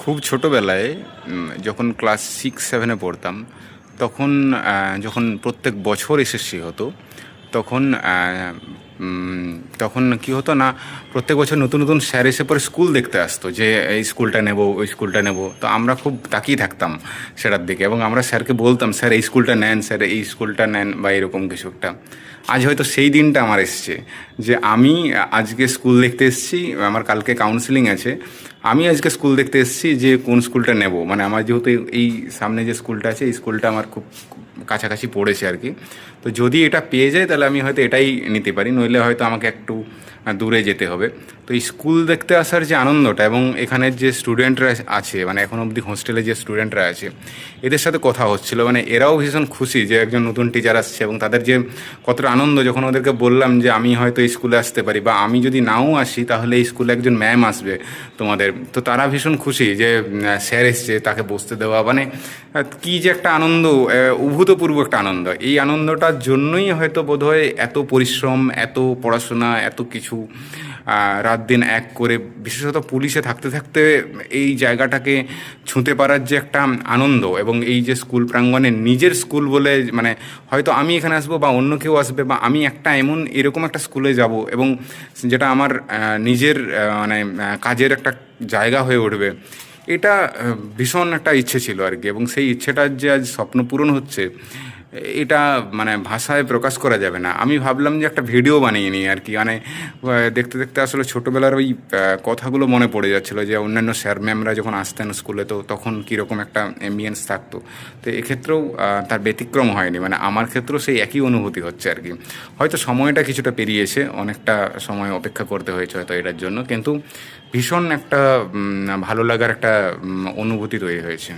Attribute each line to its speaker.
Speaker 1: খুব ছোটোবেলায় যখন ক্লাস 6-7-এ পড়তাম, তখন যখন প্রত্যেক বছর এসএসসি হতো, তখন তখন কী হতো না, প্রত্যেক বছর নতুন নতুন স্যার এসে পরে স্কুল দেখতে আসতো যে এই স্কুলটা নেব, ওই স্কুলটা নেব। তো আমরা খুব তাকিয়ে থাকতাম সেটার দিকে, এবং আমরা স্যারকে বলতাম, স্যার এই স্কুলটা নেন, স্যার এই স্কুলটা নেন, বা এরকম কিছু একটা। আজ হয়তো সেই দিনটা আমার এসছে যে আমি আজকে স্কুল দেখতে এসেছি। আমার কালকে কাউন্সিলিং আছে, আমি আজকে স্কুল দেখতে এসেছি যে কোন স্কুলটা নেব। মানে আমার যেহেতু এই সামনে যে স্কুলটা আছে, এই স্কুলটা আমার খুব কাছাকাছি পড়েছে আর কি। তো যদি এটা পেয়ে যায় তাহলে আমি হয়তো এটাই নিতে পারি, নইলে হয়তো আমাকে একটু দূরে যেতে হবে। তো এই স্কুল দেখতে আসার যে আনন্দটা, এবং এখানের যে স্টুডেন্টরা আছে, মানে এখন অবধি হোস্টেলে যে স্টুডেন্টরা আছে, এদের সাথে কথা হচ্ছিলো, মানে এরাও ভীষণ খুশি যে একজন নতুন টিচার আসছে, এবং তাদের যে কতটা আনন্দ যখন ওদেরকে বললাম যে আমি হয়তো এই স্কুলে আসতে পারি, বা আমি যদি নাও আসি তাহলে এই স্কুলে একজন ম্যাম আসবে তোমাদের। তো তারা ভীষণ খুশি যে স্যার এসছে, তাকে বসতে দেওয়া, মানে কী যে একটা আনন্দ, অভূতপূর্ব একটা আনন্দ। এই আনন্দটার জন্যই হয়তো বোধহয় এত পরিশ্রম, এত পড়াশোনা, এত কিছু রাত দিন এক করে, বিশেষত পুলিশে থাকতে থাকতে এই জায়গাটাকে ছুঁতে পারার যে একটা আনন্দ, এবং এই যে স্কুল প্রাঙ্গণে নিজের স্কুল বলে, মানে হয়তো আমি এখানে আসবো বা অন্য কেউ আসবে, বা আমি একটা এরকম একটা স্কুলে যাব, এবং যেটা আমার নিজের মানে কাজের একটা জায়গা হয়ে উঠবে। এটা ভীষণ একটা ইচ্ছে ছিল আর কি, এবং সেই ইচ্ছেটার যে আজ স্বপ্ন পূরণ হচ্ছে, এটা মানে ভাষায় প্রকাশ করা যাবে না। আমি ভাবলাম যে একটা ভিডিও বানিয়ে নিই আর কি, মানে দেখতে দেখতে আসলে ছোটোবেলার ওই কথাগুলো মনে পড়ে যাচ্ছিলো, যে অন্যান্য স্যার ম্যামরা যখন আসতেন স্কুলে, তো তখন কীরকম একটা অ্যাম্বিয়েন্স থাকতো। তো এক্ষেত্রেও তার ব্যতিক্রম হয়নি, মানে আমার ক্ষেত্রেও সেই একই অনুভূতি হচ্ছে আর কি। হয়তো সময়টা কিছুটা পেরিয়েছে, অনেকটা সময় অপেক্ষা করতে হয়েছে হয়তো এটার জন্য, কিন্তু ভীষণ একটা ভালো লাগার একটা অনুভূতি তৈরি হয়েছে।